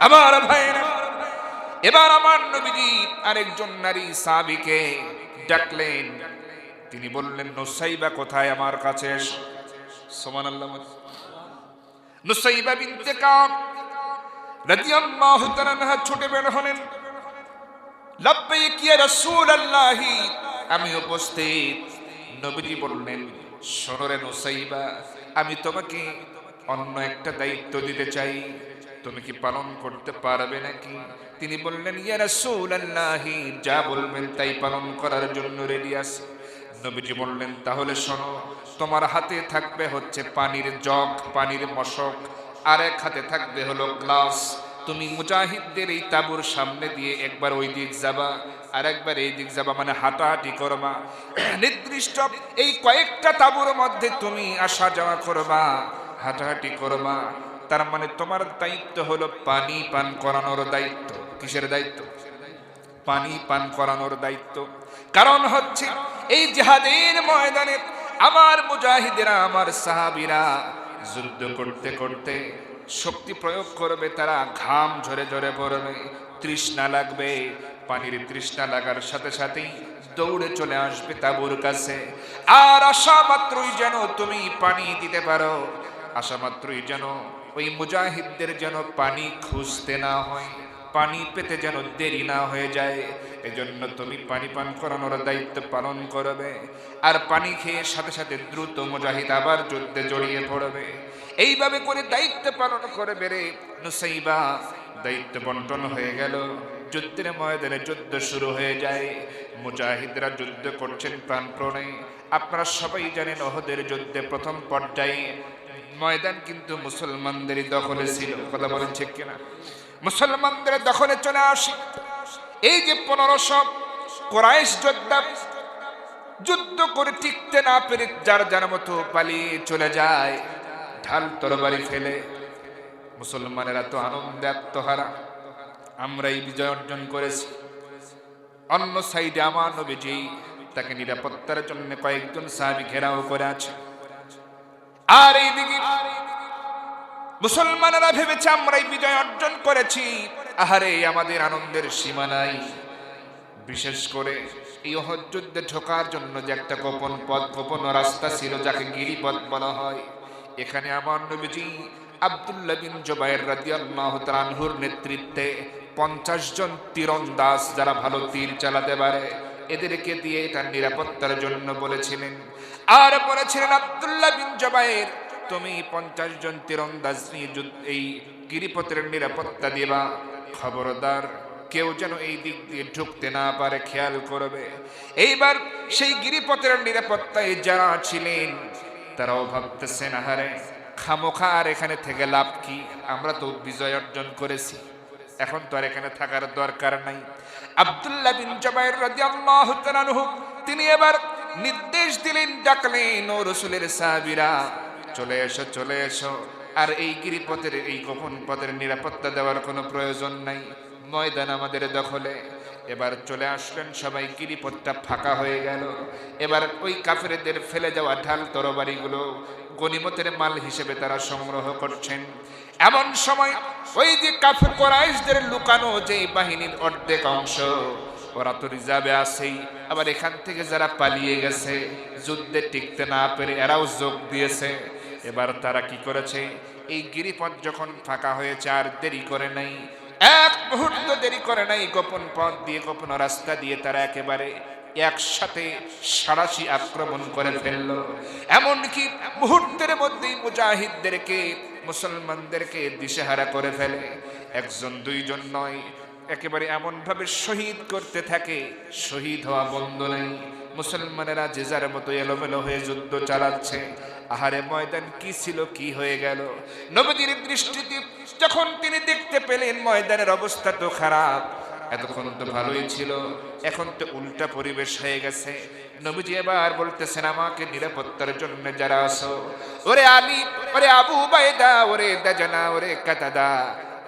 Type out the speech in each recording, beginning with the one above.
আমার ভাইরা, এবার আমার নবীজি আরেকজন নারী সাহাবীকে ডাকলেন। তিনি বললেন, নুসাইবা কোথায়? আমার কাছে এসো। সুবহানাল্লাহ। নুসাইবা বিনতে কাব রাদিয়াল্লাহু তাআলা আনহা ছুটে বের হলেন। লাব্বাইক ইয়া রাসূলুল্লাহ, আমি উপস্থিত। নবীজি বললেন, শোনো রে নুসাইবা, আমি তোমাকে অন্য একটা দায়িত্ব দিতে চাই, তুমি কি পালন করতে পারবে নাকি? তিনি বললেন, ইয়া রাসূলুল্লাহ, যা বলবেন তাই পালন করার জন্য রেডি আছি। নবীজি বললেন, তাহলে শোনো, তোমার হাতে থাকবে হচ্ছে পানির জগ, পানির মশক, আর এক হাতে থাকবে হলো গ্লাস। তুমি মুজাহিদদের এই তাঁবুর সামনে দিয়ে একবার ওই দিক যাবা, আর একবার এই দিক যাবা, মানে হাঁটাহাঁটি করবা। নির্দিষ্ট এই কয়েকটা তাঁবুর মধ্যে তুমি আসা যাওয়া করবা, হাঁটাহাঁটি করবা। তার মানে তোমার দায়িত্ব হলো পানি পান করানোর দায়িত্ব। কিসের দায়িত্ব? পানি পান করানোর দায়িত্ব। কারণ হচ্ছে এই জিহাদের ময়দানে আমার মুজাহিদেরা, আমার সাহাবীরা যুদ্ধ করতে করতে শক্তি প্রয়োগ করবে, তারা ঘাম ঝরে ঝরে পড়বে, তৃষ্ণা লাগবে। পানির তৃষ্ণা লাগার সাথে সাথেই দৌড়ে চলে আসবে তাঁবুর কাছে। আর আশা মাত্রই যেন তুমি পানি দিতে পারো, আশা মাত্রই যেন ওই মুজাহিদদের যেন পানি খুঁজতে না হয়, পানি পেতে যেন দেরি না হয়ে যায়। এজন্য তুমি পানি পান করানোর দায়িত্ব পালন করবে। আর পানি খেয়ে সাথে সাথে দ্রুত মুজাহিদ আবার যুদ্ধে জড়িয়ে পড়বে। এইভাবে করে দায়িত্ব পালন করবে রে নুসাইবা। দায়িত্ব বন্টন হয়ে গেল। যুদ্ধের ময়দানে যুদ্ধ শুরু হয়ে যায়। মুজাহিদরা যুদ্ধ করছেন প্রাণপণে। আপনারা সবাই জানেন, ওহদের যুদ্ধে প্রথম পর্যায়ে ময়দান কিন্তু মুসলমানদের দখলে ছিল। কথা বলেন ঠিক কিনা? মুসলমানদের দখলে চলে আসে। এই যে 1500 কুরাইশ যোদ্ধা যুদ্ধ করে টিকতে না পেরে যার যার মতো পালিয়ে চলে যায়, ঢাল তরবারি ফেলে। মুসলমানেরা তো আনন্দে আত্মহারা, আমরা এই বিজয় অর্জন করেছি। অন্য সাইডে আমার নবীজি তাকে নিরাপত্তার জন্য কয়েকজন সাহাবী ঘেরাও করে আছে। আর এইদিকে মুসলমানেরা ভেবেছে আমরা এই বিজয় অর্জন করেছি। আহারে, আমাদের আনন্দের সীমা নাই। বিশেষ করে এই উহুদ যুদ্ধে ঢোকার জন্য যে একটা গোপন পথ, গোপন রাস্তা ছিল, যাকে গিরিপথ বলা হয়, এখানে আমার নবীজি আব্দুল্লাহ বিন জুবাইর রাদিয়াল্লাহু তাআলা আনহুর নেতৃত্বে 50 জন তীরন্দাজ, যারা ভালো তীর চালাতে পারে, এদেরকে দিয়ে তার নিরাপত্তার জন্য বলেছিলেন। আর বলেছিলেন, আব্দুল্লাহ বিন জুবাইর, তুমি 50 জন তীরন্দাজ নিয়ে এই গিরিপথের নিরাপত্তা দিবা। খবরদার কেউ যেন এই দিক দিয়ে ঢুকতে না পারে, খেয়াল করবে। এইবার সেই গিরিপথের নিরাপত্তায় যারা ছিলেন, তারাও ভাবতেছেন, আহারে খামোখা আর এখানে থেকে লাভ কি? আমরা তো বিজয় অর্জন করেছি, এখন তো আর এখানে থাকার দরকার নাই। আব্দুল্লাহ বিন জুবাইর রাদিয়াল্লাহু তাআলা আনহু তিনি এবার নির্দেশ দিলেন, ডাকলেন, ও রাসূলের সাহাবীরা, চলে এসো, চলে এসো। আর এই গিরিপথের, এই গোপন পথের নিরাপত্তা দেওয়ার কোনো প্রয়োজন নাই, ময়দান আমাদের দখলে। এবার চলে আসলেন সবাই। গিরিপথটা ফাঁকা হয়ে গেল। এবার ওই কাফেরদের ফেলে যাওয়া ঢাল তরবারিগুলো গনিমতের মাল হিসেবে তারা সংগ্রহ করছেন। এমন সময় ওই যে কাফের কুরাইশদের লুকানো যে বাহিনীর অর্ধেক অংশ, ওরা তো রিজার্ভে আছেই, আবার এখান থেকে যারা পালিয়ে গেছে যুদ্ধে টিকতে না পেরে এরাও যোগ দিয়েছে। এবার তারা কি করেছে, এই গিরিপথ যখন ফাঁকা হয়েছে, আর দেরি করে নাই, এক মুহূর্ত দেরি করে নাই, গোপন পথ দিয়ে, গোপন রাস্তা দিয়ে তারা একেবারে একসাথে সারাশি আক্রমণ করে ফেলল। এমনকি মুহূর্তের মধ্যেই মুজাহিদদেরকে, মুসলমানদেরকে দিশেহারা করে ফেলে। একজন দুইজন নয়, একেবারে এমন ভাবে শহীদ করতে থাকে, শহীদ হওয়া বন্ধ নেই। মুসলমানেরা যে যার মতো এলোমেলো হয়ে যুদ্ধ চালাচ্ছে। আহারে, ময়দান কি ছিল, কি হয়ে গেল! নবীজির দৃষ্টিতে যখন তিনি দেখতে পেলেন ময়দানের অবস্থা তো খারাপ, এতক্ষণ তো ভালোই ছিল, এখন তো উল্টা পরিবেশ হয়ে গেছে। নবীজি এবার বলতেছেন, আমাকে নিরাপত্তার জন্য যারা আসো, ওরে আলী, ওরে আবু উবাইদা, ওরে দাজানা, ওরে কাতাদা,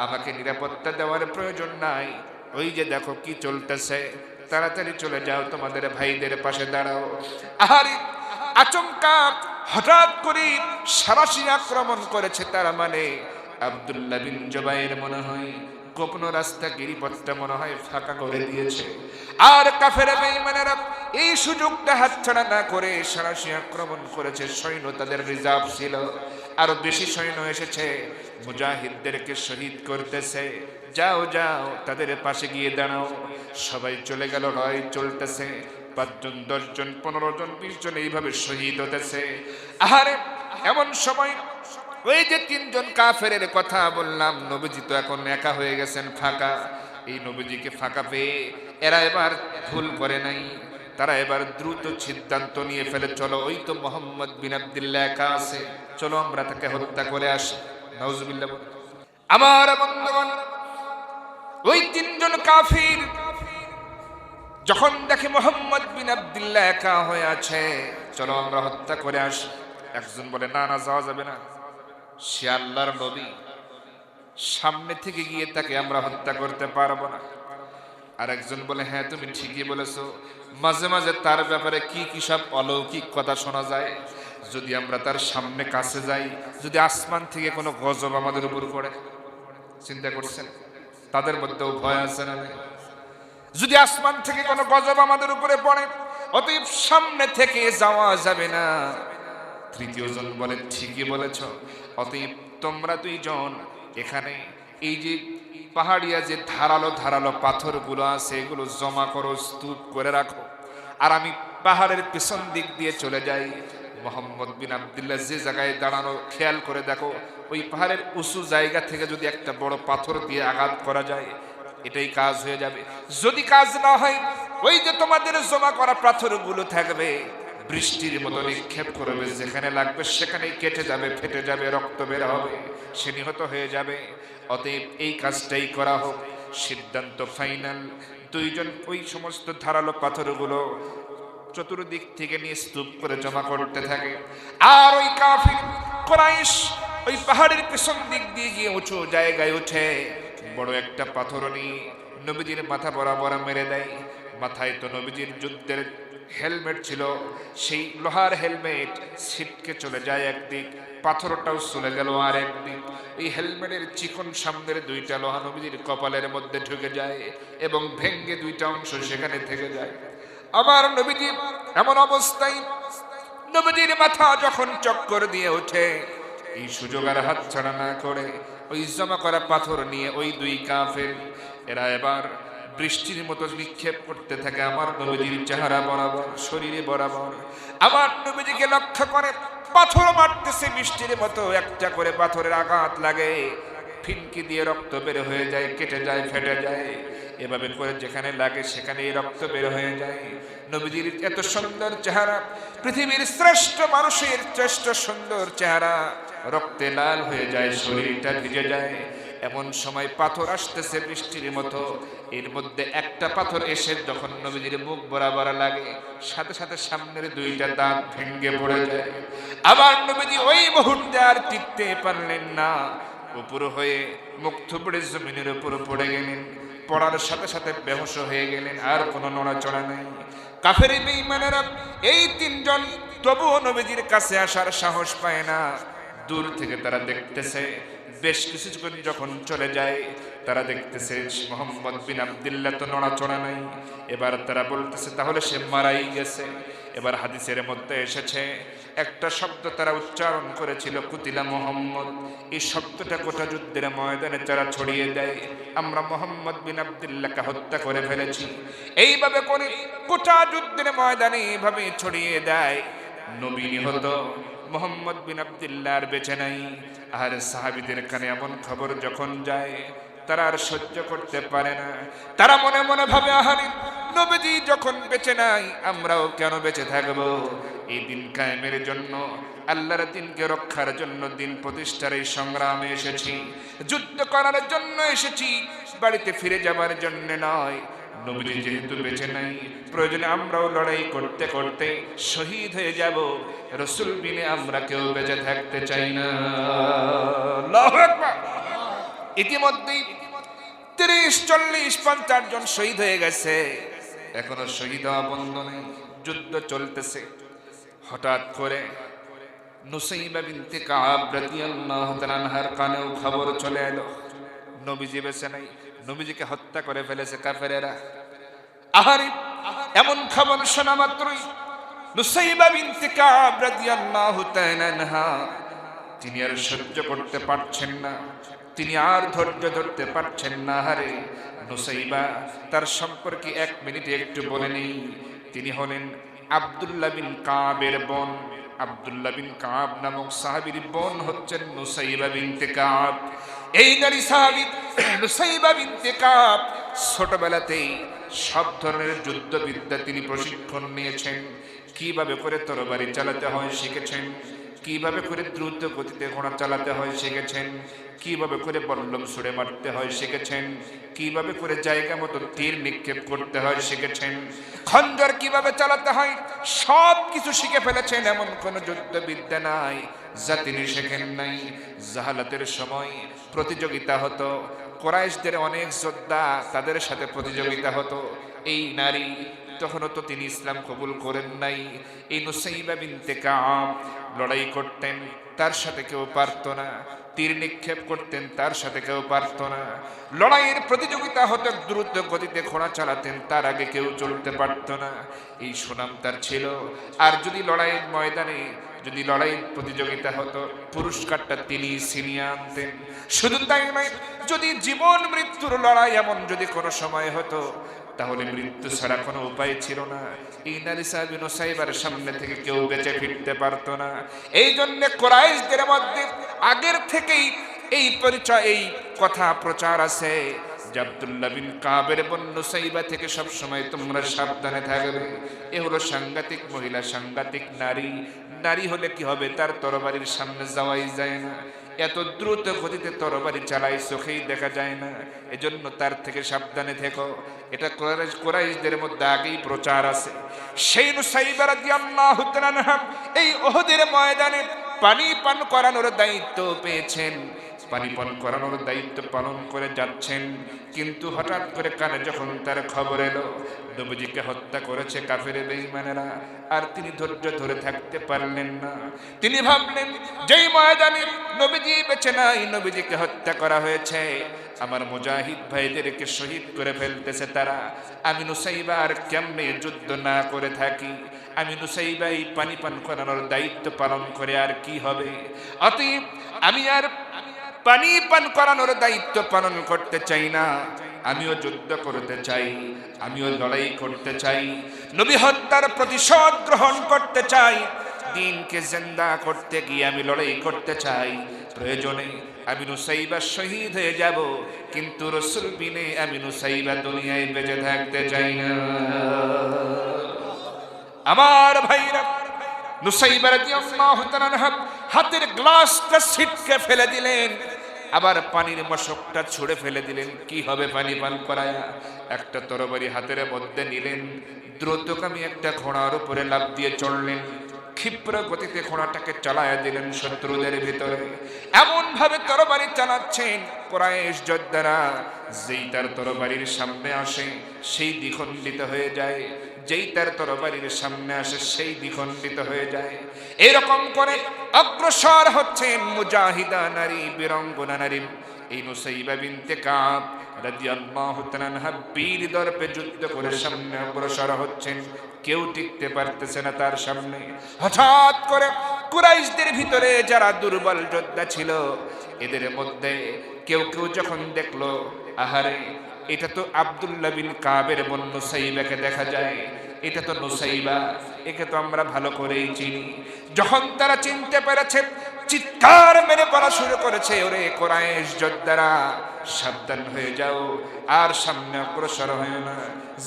আমাকে নিরাপত্তা দেওয়ার প্রয়োজন নাই। ওই যে দেখো কি চলতেছে, তাড়াতাড়ি চলে যাও, তোমাদের ভাইদের পাশে দাঁড়াও। আহারে, আচমকা হঠাৎ করে সারাশি আক্রমণ করেছে। তার মানে আব্দুল্লাহ বিন জুবাইর মনে হয় গোপন রাস্তা গিরিপথটা মনে হয় ফাঁকা করে দিয়েছে। আর কাফেররা বেঈমানেরা এই সুযোগটা হাতছাড়া না করে সরাসরি আক্রমণ করেছে। সৈন্য তাদের রিজার্ভ ছিল, আরো বেশি সৈন্য এসেছে, মুজাহিদদেরকে শহীদ করতেছে। যাও যাও তাদের পাশে গিয়ে দাঁড়াও। সবাই চলে গেল, লড়াই চলতেছে। 5 জন 10 জন 15 জন 20 জন এইভাবে শহীদ হতেছে। আহারে এমন সময় ওই যে 3 জন কাফেরের কথা বললাম, নবীজি তো এখন একা হয়ে গেছেন, ফাঁকা। এই নবীজিকে ফাঁকা পেয়ে এরা এবার ভুল করে নাই, তারা এবার দ্রুত সিদ্ধান্ত নিয়ে ফেলে, চলো ওই তো মোহাম্মদ বিন আব্দুল্লাহ একা আছে, চলো আমরা তাকে হত্যা করে আসি। নাউজুবিল্লাহ। আমার বন্ধুগণ, ওই 3 জন কাফির যখন দেখে মোহাম্মদ বিন আব্দুল্লাহ একা হয়ে আছে, চলো আমরা হত্যা করে আসি। একজন বলে না না, যাওয়া যাবে না, সে আল্লাহর নবী, সামনে থেকে গিয়ে তাকে আমরা হত্যা করতে পারবো না। আর একজন বলে হ্যাঁ তুমি ঠিকই বলেছো, মাঝে মাঝে তার ব্যাপারে কি কি সব অলৌকিক কথা শোনা যায়, যদি আমরা তার সামনে কাছে যাই, যদি আসমান থেকে কোনো গজব আমাদের উপর পড়ে। চিন্তা করছেন তাদের মধ্যেও ভয় আছে না? যদি আসমান থেকে কোনো গজব আমাদের উপরে পড়ে, অতএব সামনে থেকে যাওয়া যাবে না। তৃতীয় জন বলে ঠিকই বলেছ, অতএব তোমরা 2 জন এখানে এই যে পাহাড়িয়া যে ধারালো ধারালো পাথরগুলো আছে এগুলো জমা করো, স্তূপ করে রাখো, আর আমি পাহাড়ের পেছন দিক দিয়ে চলে যাই। মোহাম্মদ বিন আব্দুল্লাহ যে জায়গায় দাঁড়ানো খেয়াল করে দেখো, ওই পাহাড়ের উঁচু জায়গা থেকে যদি একটা বড় পাথর দিয়ে আঘাত করা যায়, এটাই কাজ হয়ে যাবে। যদি কাজ না হয়, ওই যে তোমাদের জমা করা পাথরগুলো থাকবে, বৃষ্টির মতো নিক্ষেপ করবে, যেখানে লাগবে সেখানেই কেটে যাবে, ফেটে যাবে, রক্ত বের হবে, সে নিহত হয়ে যাবে। অতএব এই কাজটাই করা হোক। সিদ্ধান্ত ফাইনাল। 2 জন ওই সমস্ত ধারালো পাথরগুলো চতুর্দিক থেকে নিয়ে স্তূপ করে জমা করতে থাকে। আর ওই কাফির কুরাইশ ওই পাহাড়ের পেছন দিক দিয়ে গিয়ে উঁচু জায়গায় উঠে বড় একটা পাথর নিয়ে নবীজির মাথা বরাবর মেরে দেয়। মাথায় তো নবীজির যুদ্ধের হেলমেট ছিল, সেই লোহার হেলমেট ছিটকে চলে যায় একদিক, পাথরটাও চলে গেল আর একদিক। এই হেলমেটের চিকন সামনের 2টা লোহা নবীজির কপালের মধ্যে ঢুকে যায় এবং ভেঙ্গে 2টা অংশ সেখানে থেকে যায়। আমার নবীজি এমন অবস্থায় নবীজির মাথা যখন চক্কর দিয়ে ওঠে, এই সুযোগ আর হাতছাড়া না করে ওই জমা করা পাথর নিয়ে ওই 2 কাফের এরা এবার বৃষ্টির মতো নিক্ষেপ করতে থাকে আমার নবীজির চেহারা বরাবর, শরীরে বরাবর। আমার নবীজিকে লক্ষ্য করে পাথর মারতেছে বৃষ্টির মতো, একটা করে পাথরের আঘাত লাগে, ফিনকি দিয়ে রক্ত বের হয়ে যায়, কেটে যায়, ফেটে যায়। এভাবে করে যেখানে লাগে সেখানেই রক্ত বের হয়ে যায়। নবীজির এত সুন্দর চেহারা, পৃথিবীর শ্রেষ্ঠ মানুষের শ্রেষ্ঠ সুন্দর চেহারা রক্তে লাল হয়ে যায়, শরীরটা ভিজে যায়। এমন সময় পাথর আসতেছে বৃষ্টির মতো, এর মধ্যে একটা পাথর এসে যখন নবীজির মুখ বরাবর লাগে, সাথে সাথে সামনের 2টা দাঁত ভেঙে পড়ে যায়। আবার নবীজি ওই মুহূর্তে আর টিকতে পারলেন না, উপর হয়ে মুখ থুবড়ে জমিনের উপর পড়ে গেলেন। পড়ার সাথে সাথে বেহুশ হয়ে গেলেন, আর কোনো নড়াচড়া নেই। কাফের বেঈমানেরা এই 3 জন তবুও নবীজির কাছে আসার সাহস পায় না। দূর থেকে তারা দেখতেছে, বেশ কিছুক্ষণ যখন চলে যায় তারা দেখতেছে মোহাম্মদ বিন আব্দুল্লাহ তো নড়াচড়া নাই। এবার তারা বলতেছে তাহলে সে মারাই গেছে। এবার হাদিসের মধ্যে এসেছে একটা শব্দ তারা উচ্চারণ করেছিল, কুতিলা মোহাম্মদ। এই শব্দটা গোটা যুদ্ধের ময়দানে তারা ছড়িয়ে দেয়, আমরা মোহাম্মদ বিন আব্দুল্লাহকে হত্যা করে ফেলেছি। এইভাবে করে গোটা যুদ্ধের ময়দানে এইভাবে ছড়িয়ে দেয়। নবী নিহত, মোহাম্মদ বিন আব্দুল্লাহ আর বেঁচে নাই। আর সাহাবীদের কানে এমন খবর যখন যায়, তারা আর সহ্য করতে পারে না। তারা মনে মনে ভাবে, আহারে নবীজি যখন বেঁচে নাই, আমরাও কেন বেঁচে থাকবো? এই দিন কায়েমের জন্য, আল্লাহর দিনকে রক্ষার জন্য, দিন প্রতিষ্ঠার এই সংগ্রামে এসেছি, যুদ্ধ করার জন্য এসেছি, বাড়িতে ফিরে যাবার জন্য নয়। নবীজি যেহেতু বেঁচে নাই, প্রয়োজনে আমরাও লড়াই করতে করতে শহীদ হয়ে যাব। রাসূল বিনে আমরা কেউ বেঁচে থাকতে চাই না। আল্লাহু আকবার। ইতিমধ্যেই 30, 40, 50 জন শহীদ হয়ে গেছে, এখনো শহীদ হওয়া বন্ধ নেই, যুদ্ধ চলতেছে। হঠাৎ করে নুসাইবা বিনতে কাব রাদিয়াল্লাহু তাআলা আনহার কানেও খবর চলে এলো, নবীজি বেঁচে নাই, নবীজিকে হত্যা করে ফেলেছে কাফেরেরা। আহারে এমন খবর শোনা মাত্রই নুসাইবা বিনতে কাব রাদিয়াল্লাহু তাআলা আনহা তিনি আর সহ্য করতে পারছেন না, তিনি আর ধৈর্য ধরতে পারছেন না। আহারে নুসাইবা তার সম্পর্কে এক মিনিটে একটু বলে নেই। তিনি হলেন আব্দুল্লাহ বিন কাবের বোন। আব্দুল্লাহ বিন কাব নামক সাহাবীর বোন হচ্ছেন নুসাইবা বিনতে কাব। এই নারী সাহাবী নুসাইবা বিনতে কাব ছোটবেলাতেই সব ধরনের যুদ্ধবিদ্যা তিনি প্রশিক্ষণ নিয়েছেন। কিভাবে করে তরবারি চালাতে হয় শিখেছেন, কিভাবে করে দ্রুত গতিতে ঘোড়া চালাতে হয় শিখেছেন, কিভাবে করে বল্লম ছুড়ে মারতে হয় শিখেছেন, কিভাবে করে জায়গা মতো তীর নিক্ষেপ করতে হয় শিখেছেন, খঞ্জর কিভাবে চালাতে হয় সব কিছু শিখে ফেলেছেন। এমন কোন যুদ্ধবিদ্যা নাই যা তিনি শেখেন নাই। জাহালাতের সময় প্রতিযোগিতা হতো, কুরাইশদের অনেক যোদ্ধা তাদের সাথে প্রতিযোগিতা হতো। এই নারী তখনও তো তিনি ইসলাম কবুল করেন নাই। এই নুসাইবা বিনতে কাব লড়াই করতেন, তার সাথে কেউ পারত না। তীর নিক্ষেপ করতেন, তার সাথে কেউ পারত না। লড়াইয়ের প্রতিযোগিতা হতো, দ্রুত গতিতে ঘোড়া চালাতেন, তার আগে কেউ চলতে পারত না। এই সুনাম তার ছিল। আর যদি লড়াইয়ের ময়দানে যদি লড়াইয়ের প্রতিযোগিতা হতো, পুরস্কারটা তিনি ছিনিয়ে আনতেন। শুধু তাই নয়, যদি জীবন মৃত্যুর লড়াই এমন যদি কোনো সময় হতো, তাহলে মৃত্যু ছাড়া কোনো উপায় ছিল না। এই নারী সাহাবী নুসাইবার সামনে থেকে কেউ বেঁচে ফিরতে পারতো না। এই জন্য কুরাইশদের মধ্যে আগের থেকেই এই পরিচয়, এই কথা প্রচার আছে যে আব্দুল্লাহ বিন কাবের বোন নুসাইবা থেকে সব সময় তোমরা সাবধানে থাকবে। এ হলো সাংঘাতিক মহিলা, সাংঘাতিক নারী। নারী হলে কি হবে, তার তরবারির সামনে যাওয়াই যায় না। এত দ্রুত গতিতে তরবারি চালায়, চোখেই দেখা যায় না। এজন্য তার থেকে সাবধানে থেকো। এটা কুরাইশদের মধ্যে আগেই প্রচার আছে। সেই নুসাইবা রাদিয়াল্লাহু তাআলা আনহা এই উহুদের ময়দানে পানি পান করানোর দায়িত্ব পেয়েছেন। পানি পান করানোর দায়িত্ব পালন করে যাচ্ছেন, কিন্তু হঠাৎ করে কানে যখন তার খবর এলো নবীজিকে হত্যা করেছে কাফের বেঈমানেরা, আর তিনি ধৈর্য ধরে থাকতে পারলেন না। তিনি ভাবলেন, যেই ময়দানে নবীজি বেঁচে নাই, নবীজিকে হত্যা করা হয়েছে, আমার মুজাহিদ ভাইদেরকে শহীদ করে ফেলতেছে তারা, আমি নুসাইবা আর কেমনে যুদ্ধ না করে থাকি? আমি নুসাইবা এই পানি পান করানোর দায়িত্ব পালন করে আর কি হবে? অতএব আমি আর পানি পান করানোর দায়িত্ব পালন করতে চাই না। আমিও যুদ্ধ করতে চাই, আমিও লড়াই করতে চাই, নবী হত্যার প্রতিশোধ গ্রহণ করতে চাই, দিনকে জিন্দা করতে গিয়ে আমি লড়াই করতে চাই। প্রয়োজনে আমি নুসাইবা শহীদ হয়ে যাব, কিন্তু রাসূল বিনে আমি নুসাইবা দুনিয়ায় বেঁচে থাকতে চাই না। আমার ভাইরা, নুসাইবা রাদিয়াল্লাহু তাআলা আনহা হাতের গ্লাসটা ছিটকে ফেলে দিলেন, আবার পানির মশকটা ছুঁড়ে ফেলে দিলেন। কি হবে পানি পান করায়? একটা তরবারি হাতের মধ্যে নিলেন, দ্রুতগামী একটা ঘোড়ার উপরে লাফ দিয়ে চড়লেন, ক্ষিপ্র গতিতে ঘোড়াটাকে চালায়া দিলেন শত্রুদের ভিতরে। এমন ভাবে তরবারি চালাচ্ছেন কুরাইশ যোদ্ধারা, যেই তার তরবারির সামনে আসে সেই দ্বিখণ্ডিত হয়ে যায়, যেই তার তরবারির সামনে আসে সেই দ্বিখণ্ডিত হয়ে যায়। এরকম করে অগ্রসর হচ্ছেন মুজাহিদা নারী, বীরাঙ্গনা নারী। এই নুসাইবা বিনতে কাব রাদিয়াল্লাহু তাআলা আনহা বীর দর্পে যুদ্ধ করে সামনে অগ্রসর হচ্ছেন। কেউ টিকতে পারতেছে না তার সামনে। হঠাৎ করে কুরাইশদের ভিতরে যারা দুর্বল যোদ্ধা ছিল, এদের মধ্যে কেউ কেউ যখন দেখলো, আহারে এটা তো আব্দুল্লাহ বিন কাবের বোন নুসাইবাকে দেখা যায়, এটা তো নুসাইবা, একে তো আমরা ভালো করেই চিনি। যখন তারা চিনতে পেরেছে, চিৎকার মেরে পড়া শুরু করেছে, ওরে কুরাইশ যোদ্ধারা সাবধান হয়ে যাও, আর সামনে অগ্রসর হয় না।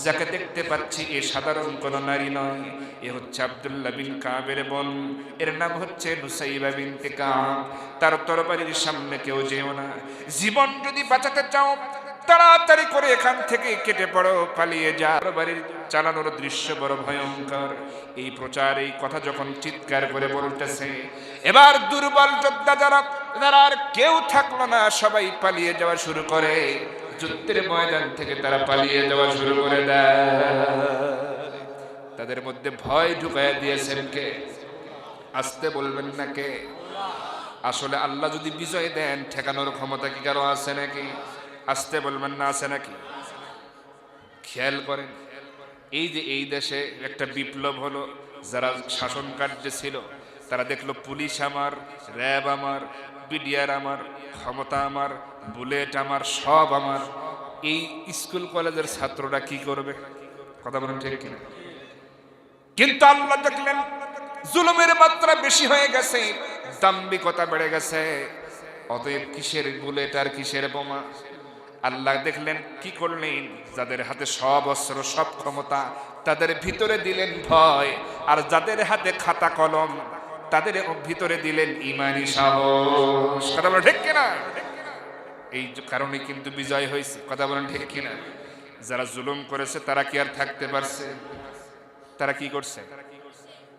যাকে দেখতে পাচ্ছি এ সাধারণ কোন নারী নয়, এ হচ্ছে আব্দুল্লাহ বিন কাবের বোন, এর নাম হচ্ছে নুসাইবা বিনতে কাব। তার তরবারির সামনে কেউ যেও না। জীবন যদি বাঁচাতে চাও তাড়াতাড়ি করে এখান থেকে কেটে পড়ো, পালিয়ে যা। তরবারির চালানোর দৃশ্য বড় ভয়ঙ্কর। এই প্রচার, এই কথা যখন চিৎকার করে বলতেছে, এবার দুর্বল যোদ্ধা যারা, তারা আর কেউ থাকলো না, সবাই পালিয়ে যাওয়া শুরু করে। যুদ্ধের ময়দান থেকে তারা পালিয়ে যাওয়া শুরু করে দেয়। তাদের মধ্যে ভয় ঢুকাইয়া দিয়েছেন কে? আসতে বলবেন না কে? আসলে আল্লাহ যদি বিজয় দেন, ঠেকানোর ক্ষমতা কি কারো আছে নাকি? আসতে বলবেন না, আছে নাকি? খেয়াল করেন, এই যে এই দেশে একটা বিপ্লব হলো, যারা শাসন কার্যে ছিল তারা দেখলো পুলিশ আমার, র্যাব আমার, বিডিআর আমার, ক্ষমতা আমার, বুলেট আমার, সব আমার। এই স্কুল কলেজের ছাত্ররা কি করবে? কথা বলেন ঠিক কিনা? কিন্তু আল্লাহ দেখলেন জুলুমের মাত্রা বেশি হয়ে গেছে, দাম্ভিকতা বেড়ে গেছে, অতএব কিসের বুলেট আর কিসের বোমা? আল্লাহ দেখলেন কি করলেন, যাদের হাতে সব অস্ত্র সব ক্ষমতা তাদের ভিতরে দিলেন ভয়, আর যাদের হাতে খাতা কলম তাদের ভিতরে দিলেন ইমানি সাহস। কথা বলেন ঠিক কিনা? এই কারণে কিন্তু বিজয় হয়েছে। কথা বলেন ঠিক কিনা? যারা জুলুম করেছে তারা কি আর থাকতে পারছে? তারা কি করছে?